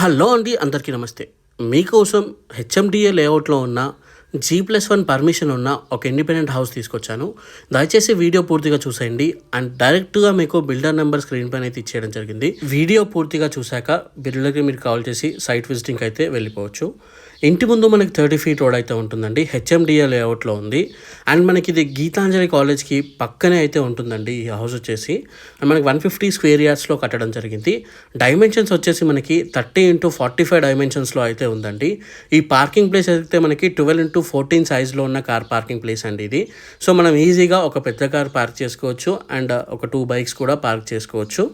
Hello అండి, అందరికీ నమస్తే. మీకోసం హెచ్ఎండిఏ లేఅవుట్లో ఉన్న G+1 పర్మిషన్ ఉన్న ఒక ఇండిపెండెంట్ హౌస్ తీసుకొచ్చాను. దయచేసి వీడియో పూర్తిగా చూసేయండి అండ్ డైరెక్ట్గా మీకు బిల్డర్ నెంబర్ స్క్రీన్ పైన అయితే ఇచ్చేయడం జరిగింది. వీడియో పూర్తిగా చూశాక బిల్డర్కి మీరు కాల్ చేసి సైట్ విజిటింగ్ అయితే వెళ్ళిపోవచ్చు. ఇంటి ముందు మనకి 30 feet రోడ్ అయితే ఉంటుందండి. హెచ్ఎండిఏ లేఅవుట్లో ఉంది అండ్ మనకి ఇది గీతాంజలి కాలేజ్కి పక్కనే అయితే ఉంటుందండి. ఈ హౌస్ వచ్చేసి మనకి 150 square yardsలో కట్టడం జరిగింది. డైమెన్షన్స్ వచ్చేసి మనకి 30 x 45 డైమెన్షన్స్లో అయితే ఉందండి. ఈ పార్కింగ్ ప్లేస్ అయితే మనకి 12 x 14 సైజ్లో ఉన్న కార్ పార్కింగ్ ప్లేస్ అండి ఇది. సో మనం ఈజీగా ఒక పెద్ద కార్ పార్క్ చేసుకోవచ్చు అండ్ ఒక 2 bikes కూడా పార్క్ చేసుకోవచ్చు.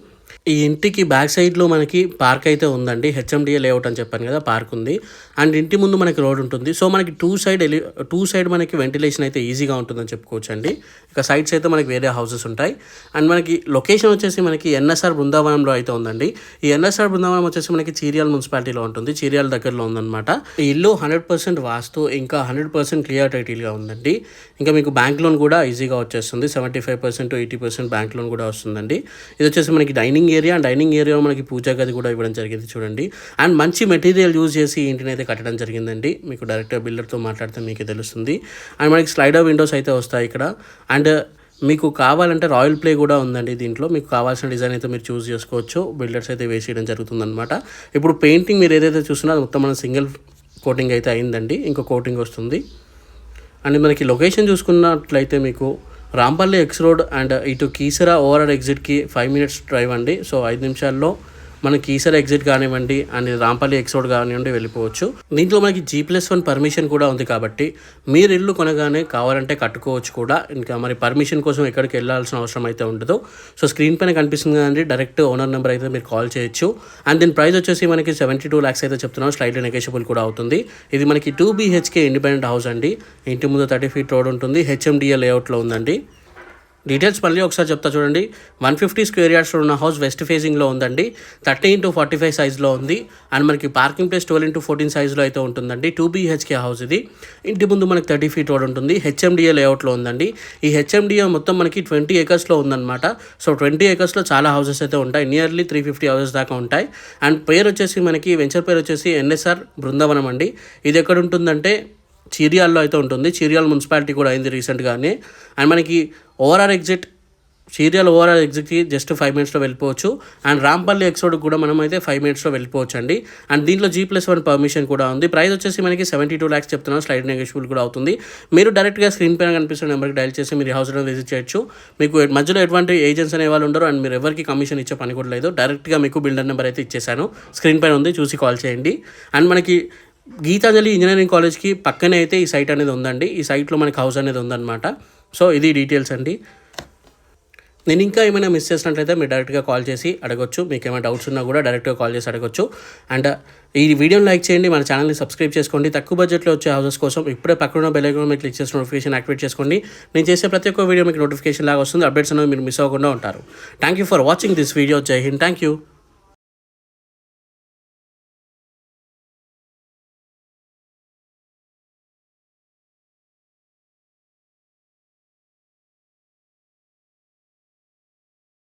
ఈ ఇంటికి బ్యాక్ సైడ్లో మనకి పార్క్ అయితే ఉందండి. హెచ్ఎండిఏ లేఅవుట్ అని చెప్పాను కదా, పార్క్ ఉంది అండ్ ఇంటి ముందు మనకి రోడ్ ఉంటుంది. సో మనకి టూ సైడ్ మనకి వెంటిలేషన్ అయితే ఈజీగా ఉంటుందని చెప్పుకోవచ్చు అండి. ఇక సైడ్స్ అయితే మనకి వేరే హౌసెస్ ఉంటాయి అండ్ మనకి లొకేషన్ వచ్చేసి మనకి ఎన్ఎస్ఆర్ బృందావనంలో అయితే ఉందండి. ఈ ఎన్ఎస్ఆర్ బృందావనం వచ్చేసి మనకి చీర్యాల మున్సిపాలిటీలో ఉంటుంది. చీర్యాల దగ్గరలో ఉందన్నమాట. ఈ ఇల్లు 100% వాస్తు, ఇంకా 100% క్లియర్ టైటిల్గా ఉందండి. ఇంకా మీకు బ్యాంక్ లోన్ కూడా ఈజీగా వచ్చేస్తుంది. 75% 80% బ్యాంక్ లోన్ కూడా వస్తుందండి. ఇది వచ్చేసి మనకి డైనింగ్ ఏరియాలో మనకి పూజా గది కూడా ఇవ్వడం జరిగింది చూడండి. అండ్ మంచి మెటీరియల్ యూజ్ చేసి ఇంటిని అయితే కట్టడం జరిగిందండి. మీకు డైరెక్ట్గా బిల్డర్తో మాట్లాడితే మీకు తెలుస్తుంది. అండ్ మనకి స్లైడర్ విండోస్ అయితే వస్తాయి ఇక్కడ. అండ్ మీకు కావాలంటే రాయల్ ప్లే కూడా ఉందండి. దీంట్లో మీకు కావాల్సిన డిజైన్ అయితే మీరు చూస్ చేసుకోవచ్చు. బిల్డర్స్ అయితే వేసేయడం జరుగుతుందన్నమాట. ఇప్పుడు పెయింటింగ్ మీరు ఏదైతే చూస్తున్నారో మొత్తం మన సింగిల్ కోటింగ్ అయితే అయిందండి. ఇంకో కోటింగ్ వస్తుంది. అండ్ మనకి లొకేషన్ చూసుకున్నట్లయితే మీకు రాంపల్లి ఎక్స్ రోడ్ అండ్ ఇటు కీసరా ఓవరాల్ ఎగ్జిట్కి 5 minutes డ్రైవ్ అండి. సో 5 నిమిషాల్లో మనకి కీసరా ఎగ్జిట్ కానివ్వండి అండ్ రాంపల్లి ఎక్స్ రోడ్ కానివ్వండి వెళ్ళిపోవచ్చు. దీంట్లో మనకి G+1 పర్మిషన్ కూడా ఉంది కాబట్టి మీరు ఇల్లు కొనగానే కావాలంటే కట్టుకోవచ్చు కూడా. ఇంకా మరి పర్మిషన్ కోసం ఎక్కడికి వెళ్ళాల్సిన అవసరం అయితే ఉండదు. సో స్క్రీన్ పైన కనిపిస్తుంది కదండి, డైరెక్ట్ ఓనర్ నెంబర్ అయితే మీరు కాల్ చేయొచ్చు. అండ్ దీని ప్రైస్ వచ్చేసి మనకి 72 lakhs అయితే చెప్తున్నాం. స్లైడ్లీ నెగోషియబుల్ కూడా అవుతుంది. ఇది మనకి 2 BHK ఇండిపెండెంట్ హౌస్ అండి. ఇంటి ముందు 30 feet రోడ్ ఉంటుంది. హెచ్ఎండిఏ లేఅవుట్లో ఉందండి. డీటెయిల్స్ మళ్ళీ ఒకసారి చెప్తా చూడండి. 150 square yardsలో ఉన్న హౌస్ వెస్ట్ ఫేసింగ్లో ఉందండి. 30 x 45 సైజ్లో ఉంది అండ్ మనకి పార్కింగ్ ప్లేస్ 12 x 14 సైజ్లో అయితే ఉంటుందండి. 2 BHK హౌస్ ఇది. ఇంటి ముందు మనకి 30 feet రోడ్ ఉంటుంది. హెచ్ఎండిఏ లేఅవుట్లో ఉందండి. ఈ హెచ్ఎండిఏ మొత్తం మనకి 20 acresలో ఉందన్నమాట. సో 20 acresలో చాలా హౌసెస్ అయితే ఉంటాయి. నియర్లీ 350 houses దాకా ఉంటాయి. అండ్ పేరు వచ్చేసి మనకి వెంచర్ పేరు వచ్చేసి ఎన్ఎస్ఆర్ బృందావనం అండి. ఇది ఎక్కడ ఉంటుందంటే చీర్యాల్లో అయితే ఉంటుంది. చీర్యాల మున్సిపాలిటీ కూడా అయింది రీసెంట్గానే. అండ్ మనకి చీర్యాల ఓవరాల్ ఎగ్జిట్కి జస్ట్ 5 minutesలో వెళ్ళిపోవచ్చు. అండ్ రాంపల్లి ఎక్స్ రోడ్కి కూడా మనం అయితే 5 minutesలో వెళ్ళిపోవచ్చు అండి. అండ్ దీంట్లో G+1 పర్మిషన్ కూడా ఉంది. ప్రైస్ వచ్చేసి మనకి 72 lakhs చెప్తున్నాం. స్లైడ్ నెగోషియబుల్ కూడా అవుతుంది. మీరు డైరెక్ట్గా స్క్రీన్ పైన కనిపిస్తున్న నెంబర్కి డైల్ చేసి మీరు హౌస్ విజిట్ చేయొచ్చు. మీకు మధ్యలో ఎటువంటి ఏజెంట్స్ అనే వాళ్ళు ఉండరు అండ్ మీరు ఎవరికి కమిషన్ ఇచ్చే పని కూడా లేదు. డైరెక్ట్గా మీకు బిల్డర్ నెంబర్ అయితే ఇచ్చేసాను. స్క్రీన్ పైన ఉంది, చూసి కాల్ చేయండి. అండ్ మనకి గీతాంజలి ఇంజనీరింగ్ కాలేజ్కి పక్కనే అయితే ఈ సైట్ అనేది ఉందండి. ఈ సైట్లో మనకి హౌస్ అనేది ఉందన్నమాట. సో ఇది డీటెయిల్స్ అండి. నేను ఇంకా ఏమైనా మిస్ చేసినట్లయితే మీరు డైరెక్ట్గా కాల్ చేసి అడగొచ్చు. మీకు ఏమైనా డౌట్స్ ఉన్నా కూడా డైరెక్ట్గా కాల్ చేసి అడగొచ్చు. అండ్ ఈ వీడియోని లైక్ చేయండి, మన ఛానల్ని సబ్స్క్రైబ్ చేసుకోండి. తక్కువ బడ్జెట్లో వచ్చే హౌసెస్ కోసం ఇప్పుడే పక్కన బెల్ ఐకాన్ మీద క్లిక్ చేసి నోటిఫికేషన్ యాక్టివేట్ చేసుకోండి. నేను చేసే ప్రతి ఒక్క వీడియో మీకు నోటిఫికేషన్ లాగా వస్తుంది. అప్డేట్స్ అనేవి మీరు మిస్ అవ్వకుండా ఉంటారు. Thank you for watching this video. జై హింద్. Thank you.